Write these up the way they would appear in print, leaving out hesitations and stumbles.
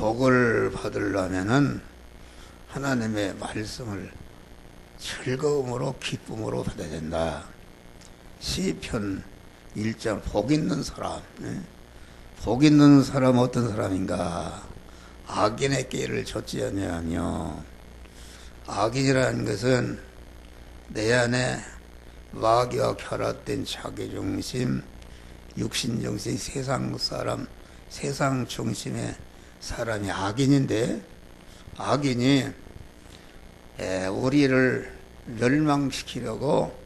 복을 받으려면은 하나님의 말씀을 즐거움으로 기쁨으로 받아야 된다. 시편 1장 복 있는 사람, 복 있는 사람 어떤 사람인가? 악인의 꾀를 좇지 아니하며. 악인이라는 것은 내 안에 마귀와 결합된 자기중심, 육신중심, 세상사람, 세상 중심의 사람이 악인인데, 악인이 우리를 멸망시키려고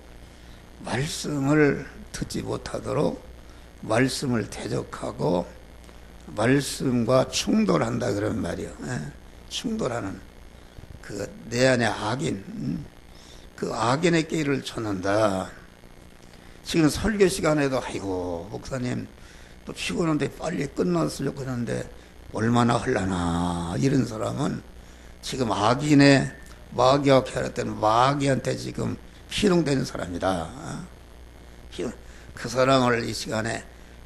말씀을 듣지 못하도록 말씀을 대적하고 말씀과 충돌한다 그런 말이요. 충돌하는 그 내 안에 악인, 그 악인의 꾀를 쳤는다. 지금 설교 시간에도 아이고 목사님 또 피곤한데 빨리 끝났으려고 하는데 얼마나 하려나, 이런 사람은 지금 악인의 마귀와 결합된 마귀한테 지금 희롱되는 사람이다. 그 사람을 이 시간에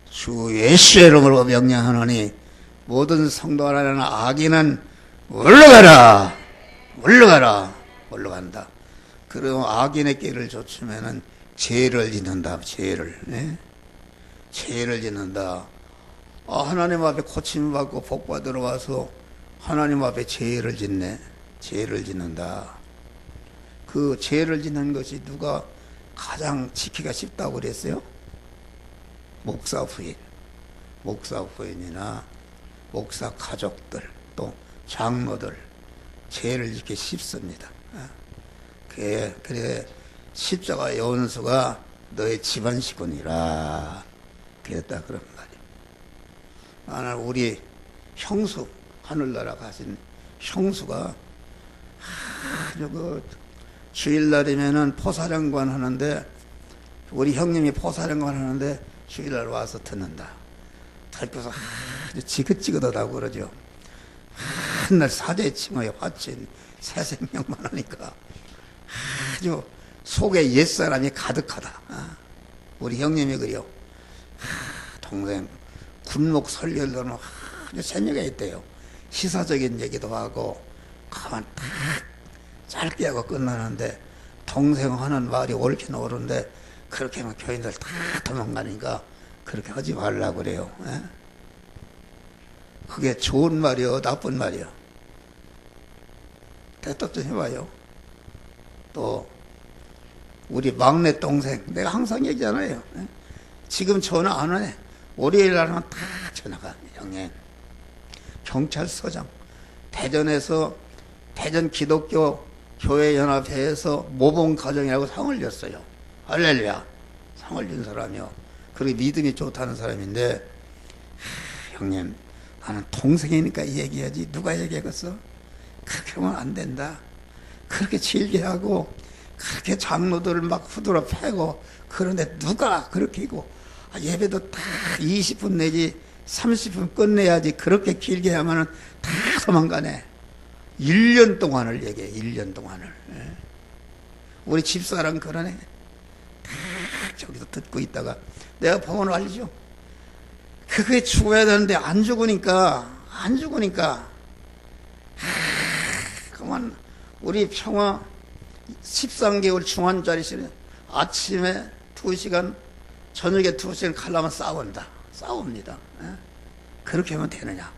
주 예수의 이름으로 명령하노니 모든 성도 안에는 악인은 물러가라, 물러가라, 물러간다. 그러면 악인의 꾀를 좇으면은 죄를 짓는다. 죄를 짓는다. 하나님 앞에 고침받고 복받으러 와서 하나님 앞에 죄를 짓네. 죄를 짓는다. 그 죄를 짓는 것이 누가 가장 지키기가 쉽다고 그랬어요? 목사 부인이나 목사 가족들, 또 장로들, 죄를 짓기 쉽습니다. 그래 십자가 연수가 너의 집안 식구니라 그랬다 그런 말이에요. 나는 우리 형수, 하늘나라 가신 형수가 아주 그 주일날이면은 포사령관 하는데, 우리 형님이 포사령관 하는데 주일날 와서 듣는다. 듣고서 아주 지긋지긋하다고 그러죠. 한날 사제치마에 화친 새 생명만 하니까 아주 속에 옛사람이 가득하다. 우리 형님이 그래요. 동생 군목 설교들은 아주 재미가 있대요. 시사적인 얘기도 하고 가만 딱 짧게 하고 끝나는데, 동생 하는 말이 옳긴 옳은데 그렇게 하면 교인들 다 도망가니까 그렇게 하지 말라고 그래요. 그게 좋은 말이요, 나쁜 말이요? 대답 좀 해봐요. 또 우리 막내 동생, 내가 항상 얘기하잖아요. 지금 전화 안 하네. 월요일 날 하면 다 전화가. 형님, 경찰서장 대전에서 대전 기독교 교회연합회에서 모범가정이라고 상을 줬어요. 할렐루야. 상을 준 사람이요. 그리고 믿음이 좋다는 사람인데, 형님, 나는 동생이니까 얘기해야지 누가 얘기하겠어? 그렇게 하면 안 된다. 그렇게 질게 하고 그렇게 장로들을 막 후드러 패고 그런데 누가 그렇게 하고, 예배도 딱 20분 내지 30분 끝내야지 그렇게 길게 하면은 다 도망가네. 1년 동안을 얘기해. 1년 동안을. 우리 집사람 그러네. 다 저기서 듣고 있다가 내가 보면 알죠. 그게 죽어야 되는데 안 죽으니까 그만. 우리 평화 13개월 중환자리실에 아침에 2시간, 저녁에 2시간 가려면 싸웁니다. 그렇게 하면 되느냐?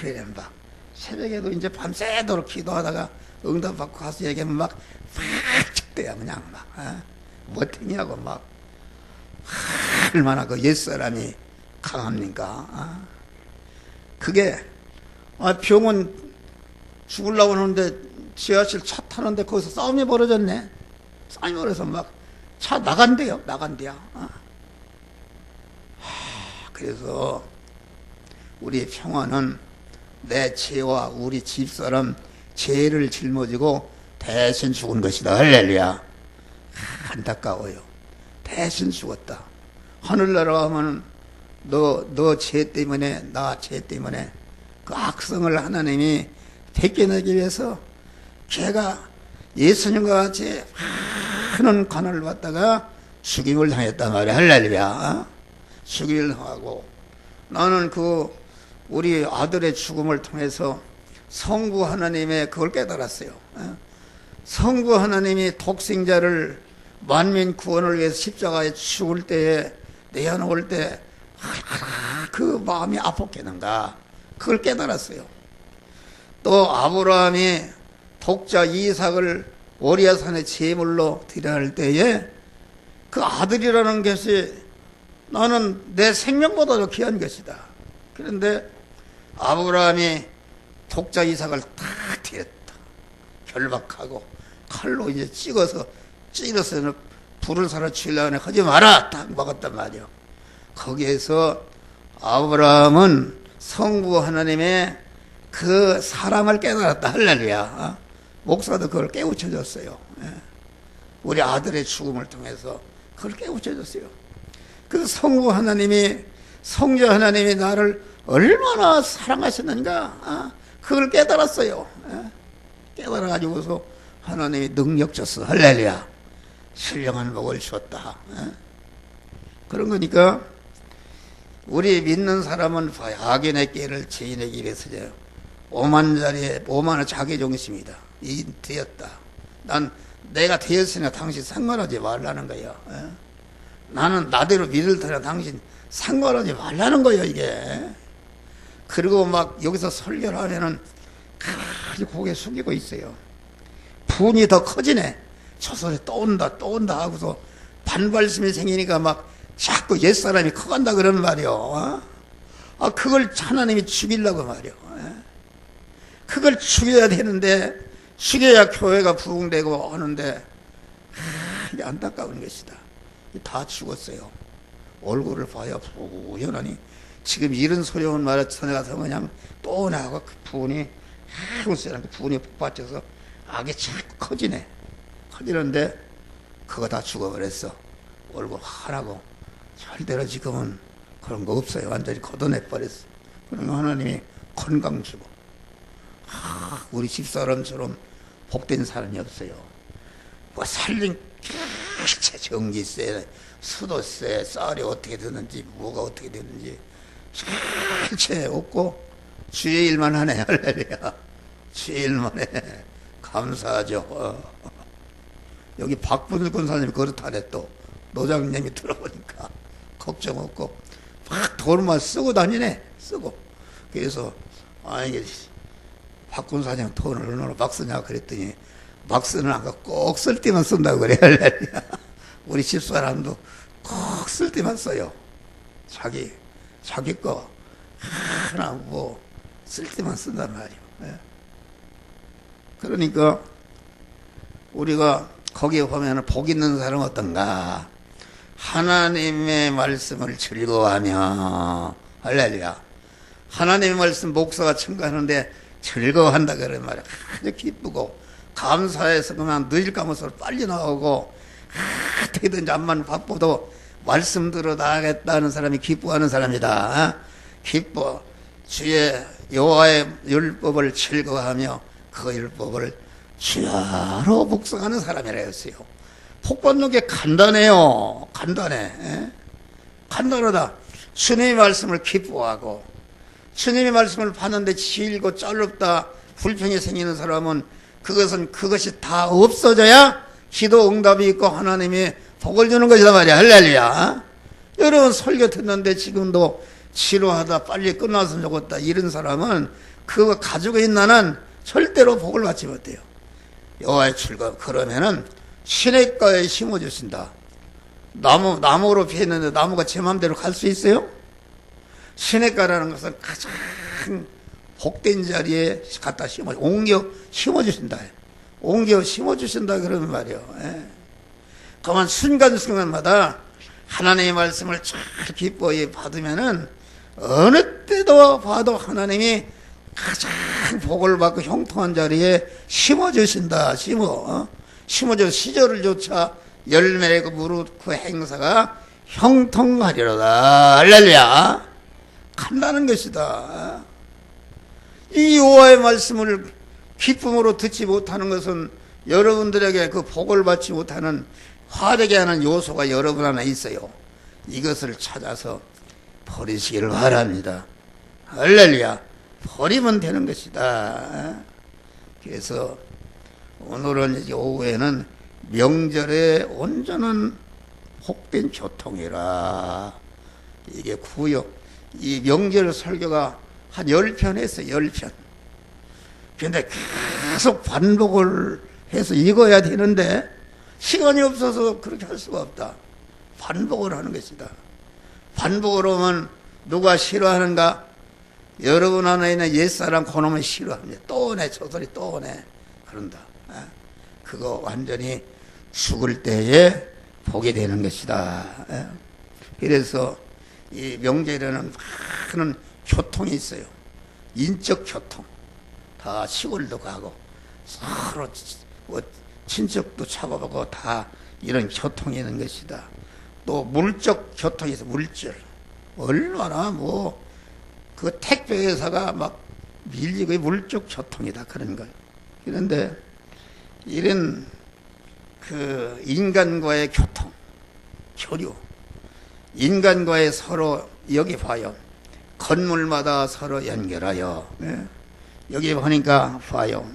그래 막 새벽에도 이제 밤새도록 기도하다가 응답받고 가서 얘기하면 막 팍측대야 그냥 막 멋탱이하고 막 얼마나 그 옛사람이 강합니까? 그게 병원 죽으려고 하는데 지하실 차 타는데 거기서 싸움이 벌어졌네. 싸움이 벌어서 막 차 나간대요. 그래서 우리 평화는 내 죄와 우리 집사람 죄를 짊어지고 대신 죽은 것이다. 할렐루야. 안타까워요. 대신 죽었다. 하늘나라 가면 너 죄 때문에, 나 죄 때문에 그 악성을 하나님이 벗겨내기 위해서 걔가 예수님과 같이 많은 고난을 받다가 죽임을 당했단 말이야. 할렐루야. 죽임을 당하고, 나는 그 우리 아들의 죽음을 통해서 성부 하나님의 그걸 깨달았어요. 성부 하나님이 독생자를 만민 구원을 위해서 십자가에 죽을 때에 내어놓을 때 그 마음이 아팠겠는가, 그걸 깨달았어요. 또 아브라함이 독자 이삭을 모리아산의 제물로 드려야 할 때에 그 아들이라는 것이 나는 내 생명보다도 귀한 것이다. 그런데 아브라함이 독자 이삭을 딱 드렸다. 결박하고 칼로 이제 찔러서 불을 살아 죽이려고 하지 마라 딱 막았단 말이요. 거기에서 아브라함은 성부 하나님의 그 사랑을 깨달았다. 할렐루야. 목사도 그걸 깨우쳐줬어요. 우리 아들의 죽음을 통해서 그걸 깨우쳐줬어요. 그 성부 하나님이, 성자 하나님이 나를 얼마나 사랑하셨는가, 그걸 깨달았어요. 깨달아가지고서 하나님이 능력 줬어. 할렐루야. 신령한 복을 줬다. 그런 거니까 우리 믿는 사람은 악인의 깨를 죄인에게 입에 쓰죠. 오만의 자기중심이다. 이 되었다. 난 내가 되었으니까 당신 상관하지 말라는 거예요. 나는 나대로 믿을 테나 당신 상관하지 말라는 거예요, 이게. 그리고 막 여기서 설교를 하면은 가만히 고개 숙이고 있어요. 분이 더 커지네. 저 소리 또 온다 하고서 반발심이 생기니까 막 자꾸 옛사람이 커간다 그러는 말이요. 그걸 하나님이 죽이려고 말이요. 그걸 죽여야 되는데, 죽여야 교회가 부흥되고 하는데, 이게 안타까운 것이다. 다 죽었어요. 얼굴을 봐야 부연하니, 지금 이런 소리만 말해 전에 가서 그냥 또 나가고 그 부은이, 그 부은이 복받쳐서 악이 자꾸 커지네. 커지는데, 그거 다 죽어버렸어. 얼굴 하라고. 절대로 지금은 그런 거 없어요. 완전히 걷어내버렸어. 그러면 하나님이 건강 주고, 우리 집사람처럼 복된 사람이 없어요. 뭐 살림 전기세, 수도세, 쌀이 어떻게 되는지, 뭐가 어떻게 되는지 전체 없고 주의 일만 하네. 할렐루야. 주의 일만 해. 감사하죠. 여기 박분일 권사님이 그렇다네. 또 노장님이 들어보니까 걱정 없고 막 돈만 쓰고 다니네. 쓰고. 그래서 이게 박 권사님 돈을 얼마나 막 쓰냐 그랬더니 막 쓰는 않고 꼭 쓸 때만 쓴다고 그래. 우리 집사람도 꼭 쓸 때만 써요. 자기 거 하나 뭐 쓸 때만 쓴단 말이에요. 그러니까 우리가 거기에 보면 복 있는 사람은 어떤가? 하나님의 말씀을 즐거워하며, 할렐루야. 하나님의 말씀 목사가 청가하는데 즐거워한다 그런 말이야. 아주 기쁘고 감사해서 그만 늦을 까면서 빨리 나오고, 어떻게든지 암만 바빠도 말씀 들어 나가겠다는 사람이 기뻐하는 사람이다. 기뻐. 주의 여호와의 율법을 즐거워하며 그 율법을 주야로 묵상하는 사람이라 했어요. 복 받는 게 간단해요. 간단해. 간단하다. 주님의 말씀을 기뻐하고, 주님의 말씀을 받는데 길고 짧다 불평이 생기는 사람은 그것이 다 없어져야 기도 응답이 있고 하나님이 복을 주는 것이다 말이야. 할렐루야. 여러분 설교 듣는데 지금도 지루하다, 빨리 끝났으면 좋겠다, 이런 사람은 그거 가지고 있나는 절대로 복을 받지 못해요. 여호와의 즐거움. 그러면은 시냇가에 심어주신다. 나무로 피했는데 나무가 제 마음대로 갈 수 있어요? 시냇가라는 것은 가장 복된 자리에 갖다 옮겨 심어주신다. 옮겨 심어주신다 그러는 말이에요. 그만 순간순간마다 하나님의 말씀을 잘 기뻐히 받으면은 어느 때도 봐도 하나님이 가장 복을 받고 형통한 자리에 심어주신다. 심어줘 시절을 조차 열매내고 무릇 그 행사가 형통하리로다. 할렐루야. 간다는 것이다. 이 여호와의 말씀을 기쁨으로 듣지 못하는 것은 여러분들에게 그 복을 받지 못하는 화되게 하는 요소가 여러분 안에 있어요. 이것을 찾아서 버리시기를 바랍니다. 할렐루야. 버리면 되는 것이다. 그래서 오늘은 이제 오후에는 명절의 온전한 복된 교통이라. 이게 구역, 이 명절 설교가 한 10편 했어요. 10편. 그런데 계속 반복을 해서 읽어야 되는데 시간이 없어서 그렇게 할 수가 없다. 반복을 하는 것이다. 반복을 하면 누가 싫어하는가? 여러분 안에 있는 옛사람 그놈은 싫어합니다. 또 오네, 저 소리 또 오네. 그런다. 그거 완전히 죽을 때에 보게 되는 것이다. 그래서 이 명절에는 많은 교통이 있어요. 인적 교통. 다 시골도 가고 서로 친척도 찾아보고 다 이런 교통이 있는 것이다. 또 물적 교통이 있어. 물질. 얼마나 그 택배회사가 막 밀리고 물적 교통이다. 그런 거예요. 그런데 이런 그 인간과의 교통, 교류, 인간과의 서로 여기 봐요. 건물마다 서로 연결하여. 여기 보니까 봐요.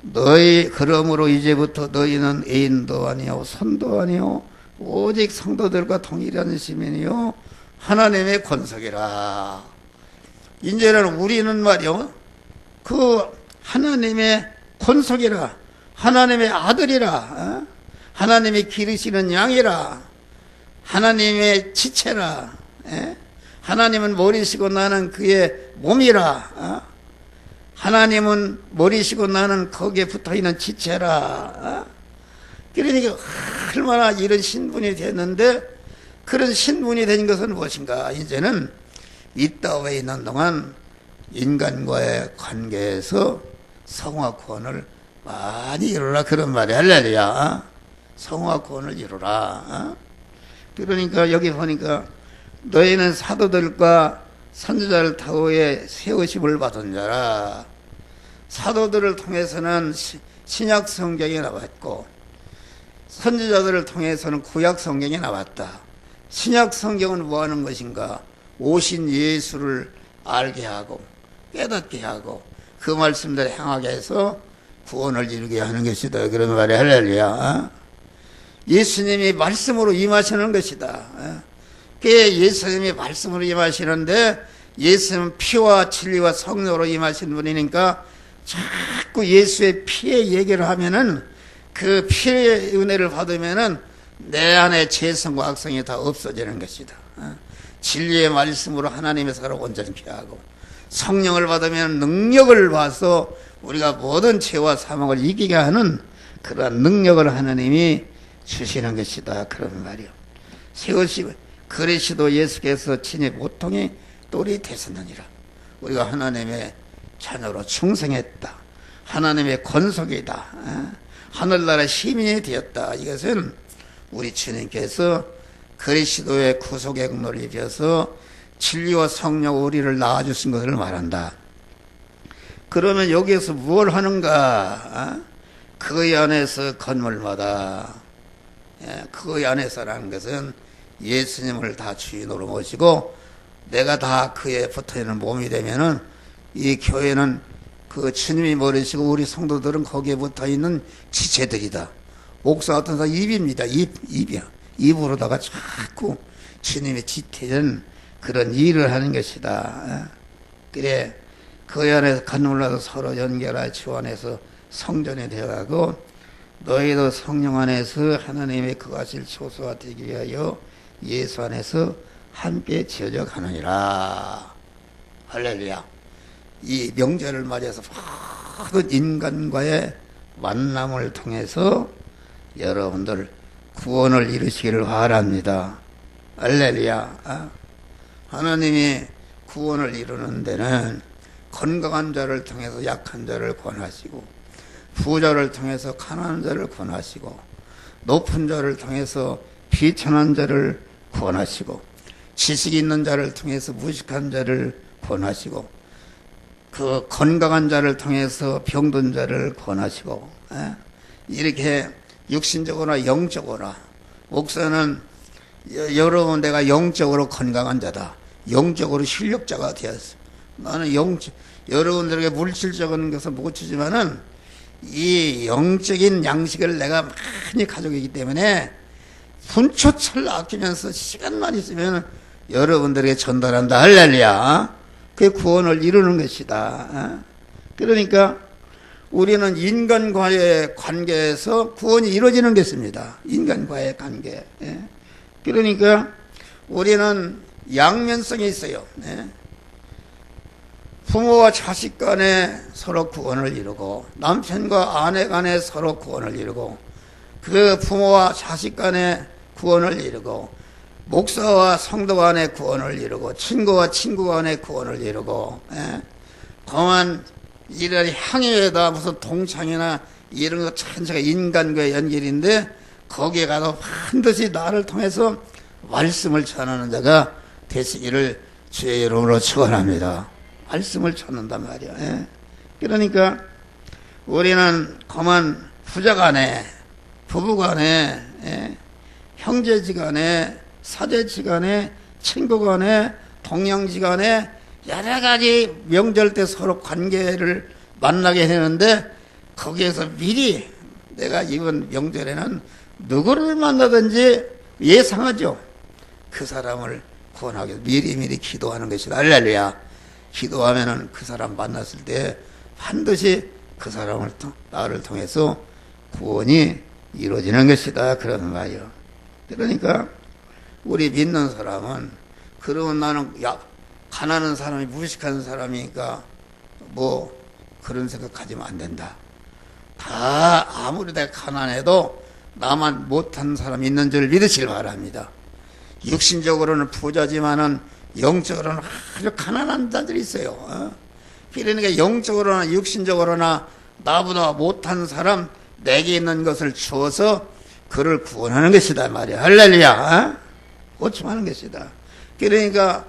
너희 그러므로 이제부터 너희는 애인도 아니요 손도 아니요 오직 성도들과 동일한 시민이요 하나님의 권속이라. 이제는 우리는 말이요 그 하나님의 권속이라. 하나님의 아들이라. 하나님이 기르시는 양이라. 하나님의 지체라. 하나님은 머리시고 나는 그의 몸이라. 하나님은 머리시고 나는 거기에 붙어있는 지체라. 그러니까 얼마나 이런 신분이 됐는데, 그런 신분이 된 것은 무엇인가? 이제는 이 땅에 있는 동안 인간과의 관계에서 성화권을 많이 이루라. 그런 말이 할렐루야. 성화권을 이루라. 그러니까 여기 보니까 너희는 사도들과 선지자를 타고에 세우심을 받은 자라. 사도들을 통해서는 신약 성경이 나왔고 선지자들을 통해서는 구약 성경이 나왔다. 신약 성경은 뭐 하는 것인가? 오신 예수를 알게 하고 깨닫게 하고 그 말씀대로 행하게 해서 구원을 이루게 하는 것이다. 그런 말이 할렐루야. 예수님이 말씀으로 임하시는 것이다. 예수님이 말씀으로 임하시는데 예수님은 피와 진리와 성령으로 임하시는 분이니까 자꾸 예수의 피의 얘기를 하면은 그 피의 은혜를 받으면은 내 안에 죄성과 악성이 다 없어지는 것이다. 진리의 말씀으로 하나님의 사랑을 온전케 하고 성령을 받으면 능력을 봐서 우리가 모든 죄와 사망을 이기게 하는 그러한 능력을 하나님이 주시는 것이다. 그런 말이요. 세우시 그리스도 예수께서 친히 보통이 똘이 되셨느니라. 우리가 하나님의 자녀로 충성했다. 하나님의 권속이다. 하늘나라 시민이 되었다. 이것은 우리 주님께서 그리스도의 구속의 공로를 입혀서 진리와 성령 우리를 낳아주신 것을 말한다. 그러면 여기에서 무엇을 하는가? 그 안에서 건물마다, 그 안에서라는 것은 예수님을 다 주인으로 모시고 내가 다 그에 붙어있는 몸이 되면은 이 교회는 그 주님이 머리시고 우리 성도들은 거기에 붙어있는 지체들이다. 목사 같은 사람 입입니다. 입이야. 입으로다가 자꾸 주님의 지체는 그런 일을 하는 것이다. 그래 그 안에서 건물라도 서로 연결하여 주 안에서 성전이 되어가고 너희도 성령 안에서 하나님의 거하실 초소가 되기 위하여 예수 안에서 함께 지어져 가느니라. 할렐루야. 이 명절을 맞이해서 모든 인간과의 만남을 통해서 여러분들 구원을 이루시기를 바랍니다. 할렐루야. 하나님이 구원을 이루는 데는 건강한 자를 통해서 약한 자를 권하시고 부자를 통해서 가난한 자를 권하시고 높은 자를 통해서 비천한 자를 권하시고 지식 있는 자를 통해서 무식한 자를 권하시고 그 건강한 자를 통해서 병든 자를 권하시고 이렇게 육신적으로나 영적으로나 목사는 여러분 내가 영적으로 건강한 자다. 영적으로 실력자가 되었어. 나는 여러분들에게 물질적인 것을 못 주지만은 이 영적인 양식을 내가 많이 가지고 있기 때문에 분초철 아끼면서 시간만 있으면 여러분들에게 전달한다. 할렐루야. 그게 구원을 이루는 것이다. 그러니까 우리는 인간과의 관계에서 구원이 이루어지는 것입니다. 인간과의 관계. 그러니까 우리는 양면성이 있어요. 부모와 자식 간에 서로 구원을 이루고 남편과 아내 간에 서로 구원을 이루고 그 부모와 자식 간에 구원을 이루고 목사와 성도 간에 구원을 이루고 친구와 친구 간에 구원을 이루고 그만 이런 향유에다 무슨 동창이나 이런 거 전체가 인간과의 연결인데 거기에 가서 반드시 나를 통해서 말씀을 전하는 자가 되시기를 주의 이름으로 축원합니다. 말씀을 전한단 말이야. 그러니까 우리는 그만 부자간에 부부간에 형제지간에 사제지간에 친구간에 동양지간에 여러 가지 명절 때 서로 관계를 만나게 되는데 거기에서 미리 내가 이번 명절에는 누구를 만나든지 예상하죠. 그 사람을 구원하기 미리미리 기도하는 것이다. 할렐루야. 기도하면은 그 사람 만났을 때 반드시 그 사람을 나를 통해서 구원이 이루어지는 것이다. 그런 말이요. 그러니까 우리 믿는 사람은 그러면 나는 가난한 사람이 무식한 사람이니까 뭐 그런 생각하지면 안 된다. 다 아무리 내가 가난해도 나만 못한 사람이 있는 줄 믿으시길 바랍니다. 육신적으로는 부자지만은 영적으로는 아주 가난한 자들이 있어요. 그러니까 영적으로나 육신적으로나 나보다 못한 사람 내게 있는 것을 주어서 그를 구원하는 것이다 말이야. 할렐루야. 고침하는 것이다. 그러니까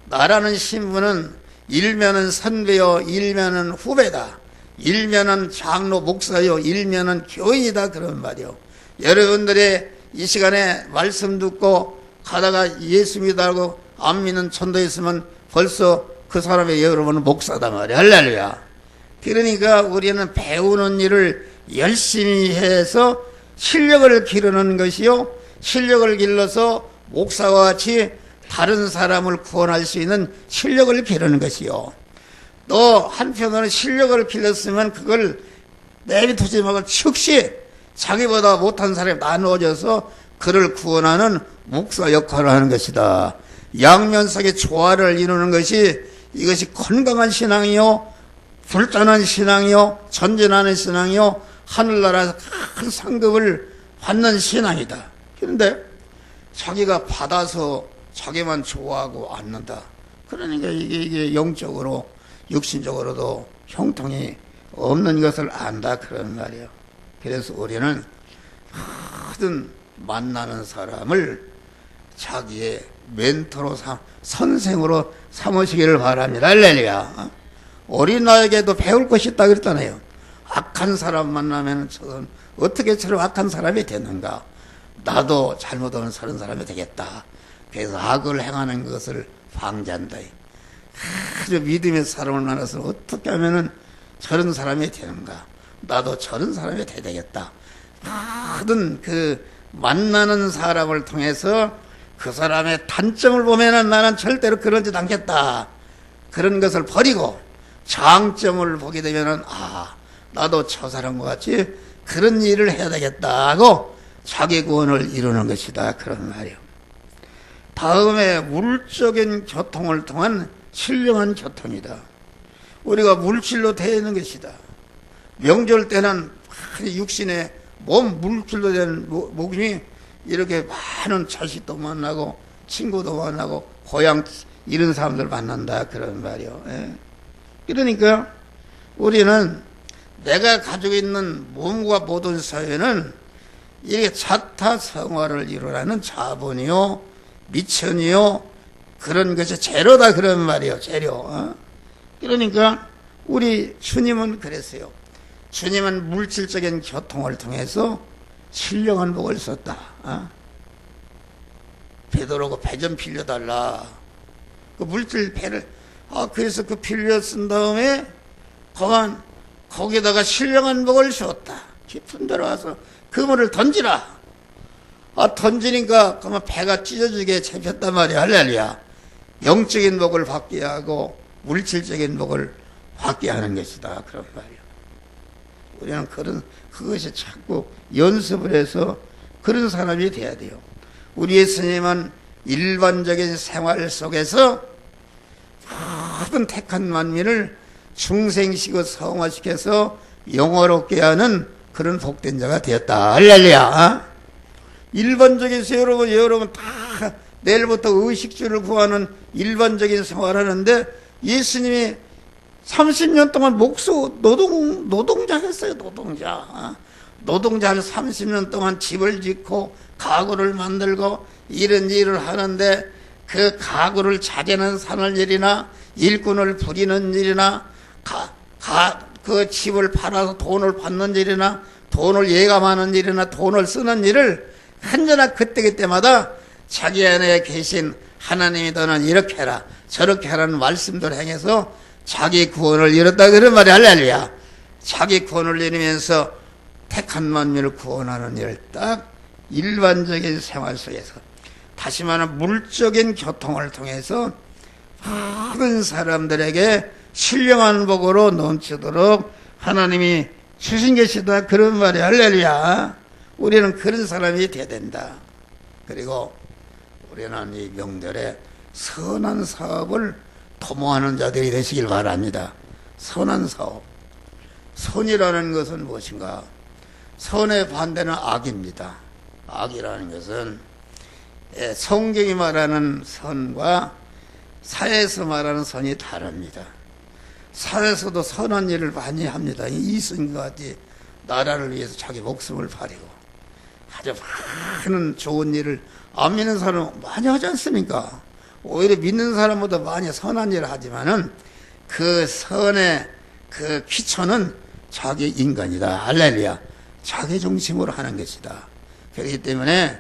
나라는 신분은 일면은 선배요, 일면은 후배다. 일면은 장로 목사요, 일면은 교인이다. 그런 말이요. 여러분들의 이 시간에 말씀 듣고 가다가 예수 믿다고 안 믿는 천도에 있으면 벌써 그 사람의 여러분은 목사다 말이야. 할렐루야. 그러니까 우리는 배우는 일을 열심히 해서 실력을 기르는 것이요. 실력을 길러서 목사와 같이 다른 사람을 구원할 수 있는 실력을 기르는 것이요. 또 한편으로는 실력을 길렀으면 그걸 내비두지 말고 즉시 자기보다 못한 사람이 나누어져서 그를 구원하는 목사 역할을 하는 것이다. 양면성의 조화를 이루는 것이 이것이 건강한 신앙이요, 불전한 신앙이요, 전진하는 신앙이요, 하늘나라에서 큰 상급을 받는 신앙이다. 그런데 자기가 받아서 자기만 좋아하고 않는다. 그러니까 이게 영적으로 육신적으로도 형통이 없는 것을 안다. 그런 말이에요. 그래서 우리는 모든 만나는 사람을 자기의 멘토로 선생으로 삼으시기를 바랍니다. 할렐루야. 어린아이에게도 배울 것이 있다 그랬잖아요. 악한 사람 만나면 저는 어떻게 저런 악한 사람이 됐는가. 나도 잘못하면 저런 사람이 되겠다. 그래서 악을 행하는 것을 방지한다. 아주 믿음의 사람을 만나서 어떻게 하면은 저런 사람이 되는가. 나도 저런 사람이 돼야 되겠다. 모든 그 만나는 사람을 통해서 그 사람의 단점을 보면은 나는 절대로 그런 짓 않겠다. 그런 것을 버리고 장점을 보게 되면은 나도 저 사람과 같이 그런 일을 해야 되겠다 하고 자기 구원을 이루는 것이다. 그런 말이에요. 다음에 물적인 교통을 통한 신령한 교통이다. 우리가 물질로 되어 있는 것이다. 명절 때는 육신의 몸 물질로 된 목이 이렇게 많은 자식도 만나고 친구도 만나고 고향 이런 사람들 만난다. 그런 말이요. 그러니까 우리는 내가 가지고 있는 몸과 모든 사회는 이게 자타성화를 이루라는 자본이요, 미천이요, 그런 것이 재료다. 그런 말이요. 재료. 그러니까 우리 주님은 그랬어요. 주님은 물질적인 교통을 통해서 신령한 복을 썼다. 베드로가 배 좀 빌려달라. 그 물질 배를, 그래서 그 빌려 쓴 다음에 거기다가 신령한 복을 주었다. 깊은 데로 와서 그물을 던지라. 던지니까 그러면 배가 찢어지게 잡혔단 말이야. 할렐루야. 영적인 복을 받게 하고 물질적인 복을 받게 하는 것이다. 그런 말이야. 우리는 그것이 자꾸 연습을 해서 그런 사람이 돼야 돼요. 우리 예수님은 일반적인 생활 속에서 모든 택한 만민을 중생시키고 성화시켜서 영화롭게 하는 그런 복된 자가 되었다. 할렐루야. 일반적인 여러분 다 내일부터 의식주를 구하는 일반적인 생활하는데 예수님이 30년 동안 노동자 했어요. 노동자를 30년 동안 집을 짓고 가구를 만들고 이런 일을 하는데 그 가구를 자재는 사는 일이나 일꾼을 부리는 일이나 그 집을 팔아서 돈을 받는 일이나 돈을 예감하는 일이나 돈을 쓰는 일을 언제나 그때마다 자기 안에 계신 하나님이 너는 이렇게 해라 저렇게 하라는 말씀들 행해서 자기 구원을 이뤘다 그런 말이 할렐루야. 자기 구원을 이루면서 택한 만민을 구원하는 일을 딱 일반적인 생활 속에서 다시 말하면 물적인 교통을 통해서 모든 사람들에게 신령한 복으로 넘치도록 하나님이 주신 것이다 그런 말이 할렐루야. 우리는 그런 사람이 돼야 된다. 그리고 우리는 이 명절에 선한 사업을 도모하는 자들이 되시길 바랍니다. 선한 사업. 선이라는 것은 무엇인가? 선의 반대는 악입니다. 악이라는 것은 성경이 말하는 선과 사회에서 말하는 선이 다릅니다. 사회에서도 선한 일을 많이 합니다. 이승까지 나라를 위해서 자기 목숨을 버리고 아주 많은 좋은 일을 안 믿는 사람은 많이 하지 않습니까? 오히려 믿는 사람보다 많이 선한 일을 하지만은 그 선의 그 기초는 자기 인간이다. 할렐루야. 자기 중심으로 하는 것이다. 그렇기 때문에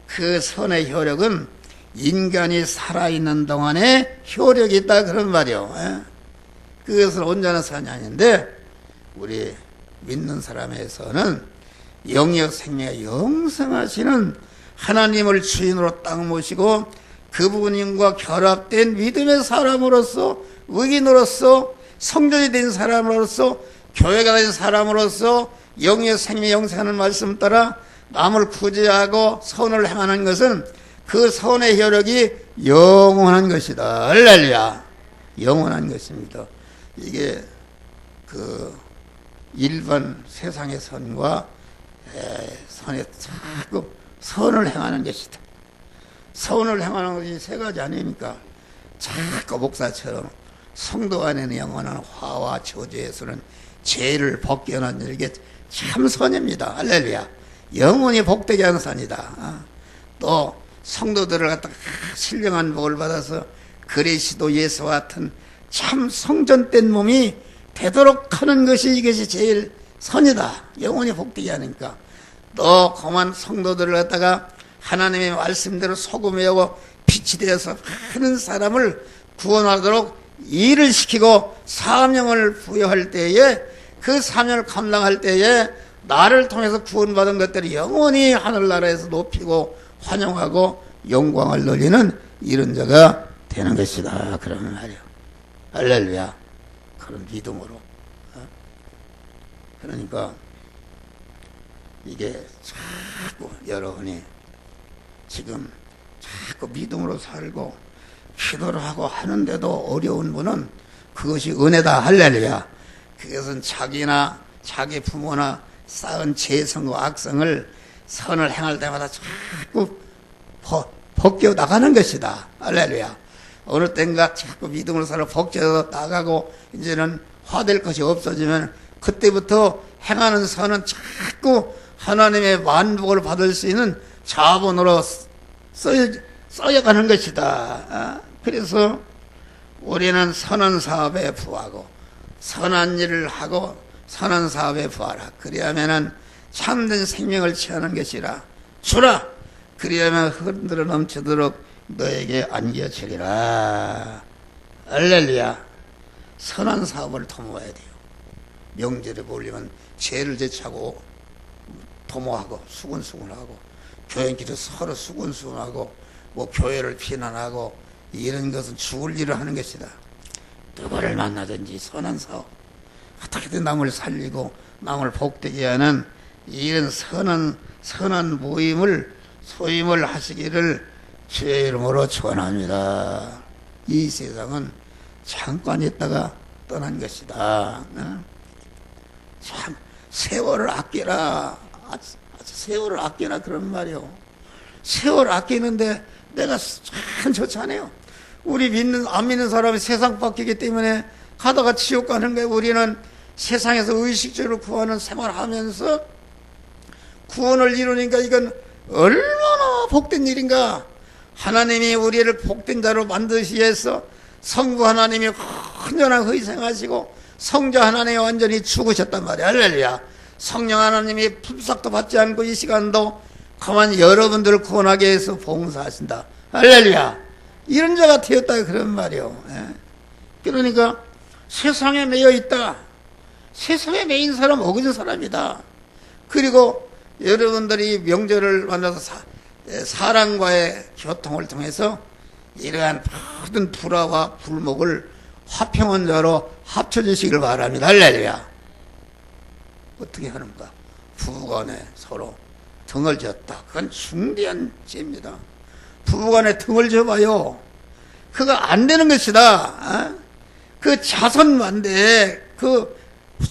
그 선의 효력은 인간이 살아있는 동안에 효력이 있다 그런 말이요. 그것은 온전한 선이 아닌데 우리 믿는 사람에서는 영역 생명에 영생하시는 하나님을 주인으로 딱 모시고 그분과 결합된 믿음의 사람으로서 의인으로서 성전이 된 사람으로서 교회가 된 사람으로서 영역 생명 영생하는 말씀 따라 남을 구제하고 선을 행하는 것은 그 선의 효력이 영원한 것이다. 할렐루야. 영원한 것입니다. 이게 그 일반 세상의 선과 선에 자꾸 선을 행하는 것이다. 선을 행하는 것이 세 가지 아닙니까? 자꾸 목사처럼 성도 안에는 영원한 화와 저주에서는 죄를 벗겨내는 일이 참 선입니다. 할렐루야. 영원히 복되게 하는 선이다. 또 성도들을 갖다가 신령한 복을 받아서 그리스도 예수와 같은 참 성전된 몸이 되도록 하는 것이 이것이 제일 선이다. 영원히 복되게 하니까. 또 그만 성도들을 갖다가 하나님의 말씀대로 소금이하고 빛이 되어서 많은 사람을 구원하도록 일을 시키고 사명을 부여할 때에 그 사명을 감당할 때에 나를 통해서 구원받은 것들이 영원히 하늘나라에서 높이고 환영하고 영광을 돌리는 이런 자가 되는 것이다. 그러면 말이야. 할렐루야. 그런 믿음으로. 그러니까 이게 자꾸 여러분이 지금 자꾸 믿음으로 살고 기도를 하고 하는데도 어려운 분은 그것이 은혜다. 할렐루야. 그것은 자기나 자기 부모나 쌓은 죄성과 악성을 선을 행할 때마다 자꾸 벗겨 나가는 것이다. 할렐루야. 어느 땐가 자꾸 믿음으로 살아 벗겨서 나가고 이제는 화될 것이 없어지면 그때부터 행하는 선은 자꾸 하나님의 만복을 받을 수 있는 자본으로 써여가는 것이다. 그래서 우리는 선한 사업에 부하고 선한 일을 하고 선한 사업에 부하라. 그리하면은 참된 생명을 취하는 것이라. 주라 그리하면 흔들어 넘치도록 너에게 안겨주리라. 할렐루야. 선한 사업을 도모해야 돼요. 명절에 몰리면 죄를 제차고 도모하고 수군수군하고 교인끼리 서로 수군수군하고 뭐 교회를 비난하고 이런 것은 죽을 일을 하는 것이다. 누구를 만나든지 선한 사업, 어떻게든 남을 살리고 남을 복되게 하는 이런 선한 모임을 소임을 하시기를 주의 이름으로 축원합니다. 이 세상은 잠깐 있다가 떠난 것이다. 참 세월을 아끼라. 세월을 아끼라 그런 말이요. 세월 아끼는데 내가 참 좋잖아요. 우리 안 믿는 사람이 세상 바뀌기 때문에 가다가 지옥 가는 거예요. 우리는 세상에서 의식적으로 구하는 생활하면서 구원을 이루니까 이건 얼마나 복된 일인가. 하나님이 우리를 복된 자로 만드시기 위해서 성부 하나님이 헌전한 희생하시고 성자 하나님이 완전히 죽으셨단 말이야. 할렐루야. 성령 하나님이 품삯도 받지 않고 이 시간도 가만히 여러분들을 구원하기 위해서 봉사하신다. 할렐루야. 이런 자가 되었다 그런 말이요. 그러니까 세상에 매여 있다. 세상에 매인 사람 어그진 사람이다. 그리고 여러분들이 명절을 만나서 사랑과의 교통을 통해서 이러한 모든 불화와 불목을 화평한 자로 합쳐주시길 바랍니다. 할렐루야. 어떻게 하는가? 부부간에 서로 등을 졌다. 그건 중대한 죄입니다. 부부간에 등을 져봐요. 그거 안 되는 것이다. 그 자손만 돼. 그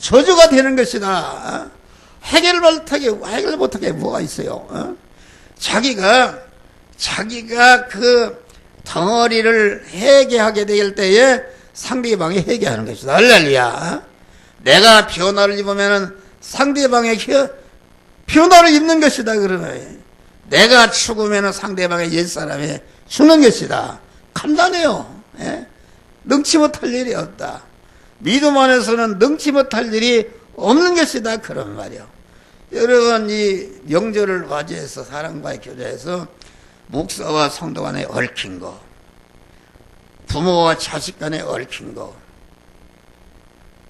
저주가 되는 것이다. 해결 못하게 뭐가 있어요. 자기가 그 덩어리를 회개하게 될 때에 상대방이 회개하는 것이다. 할렐루야. 내가 변화를 입으면 상대방의 변화를 입는 것이다. 그러면 내가 죽으면 상대방의 옛사람이 죽는 것이다. 간단해요. 능치 못할 일이 없다. 믿음 안에서는 능치 못할 일이 없는 것이다. 그런 말이요. 여러분, 이 명절을 맞이해서 사랑과의 교제에서 목사와 성도 간에 얽힌 거, 부모와 자식 간에 얽힌 거,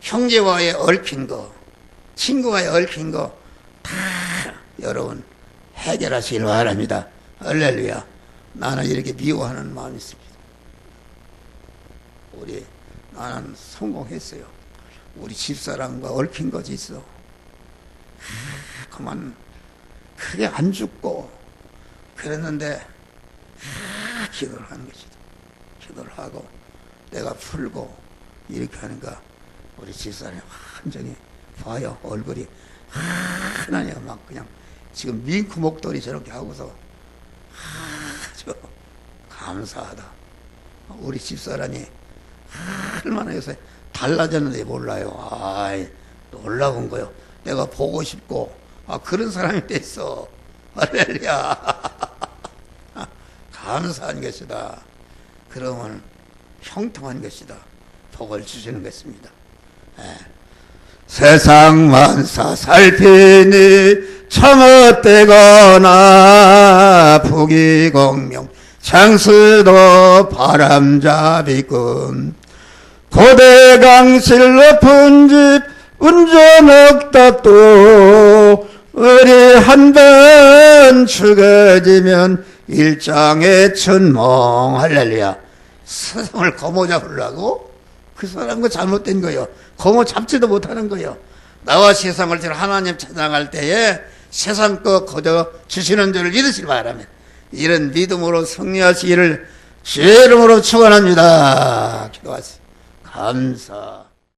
형제와의 얽힌 거, 친구와의 얽힌 거 다 여러분 해결하시길 바랍니다. 할렐루야. 나는 이렇게 미워하는 마음이 있습니다. 나는 성공했어요. 우리 집사람과 얽힌 것이 있어. 그만 크게 안 죽고 그랬는데 기도를 하는 것이다. 기도를 하고 내가 풀고 이렇게 하니까 우리 집사람이 완전히 봐요. 얼굴이 하나님 막 그냥 지금 밍크 목도리 저렇게 하고서 아주 감사하다. 우리 집사람이 얼마나 요새 달라졌는지 몰라요. 놀라운 거요. 내가 보고 싶고 그런 사람이 됐어. 할렐루야. 감사한 것이다. 그러면 형통한 것이다. 복을 주시는 것입니다. 세상 만사 살피니 참헛되거나 부귀공명 장수도 바람잡이꾼 고대강실 높은 집 운전 없다 또 우리 한 번 죽어지면 일장의 천몽. 할렐루야. 세상을 거모 잡으려고 그 사람과 잘못된 거요. 거모 잡지도 못하는 거요. 나와 세상을 들 하나님 찬양할 때에 세상 거 거저 주시는 줄을 믿으시기 바랍니다. 이런 믿음으로 승리하시기를 주의 이름으로 축원합니다. 기도하세요. 감사.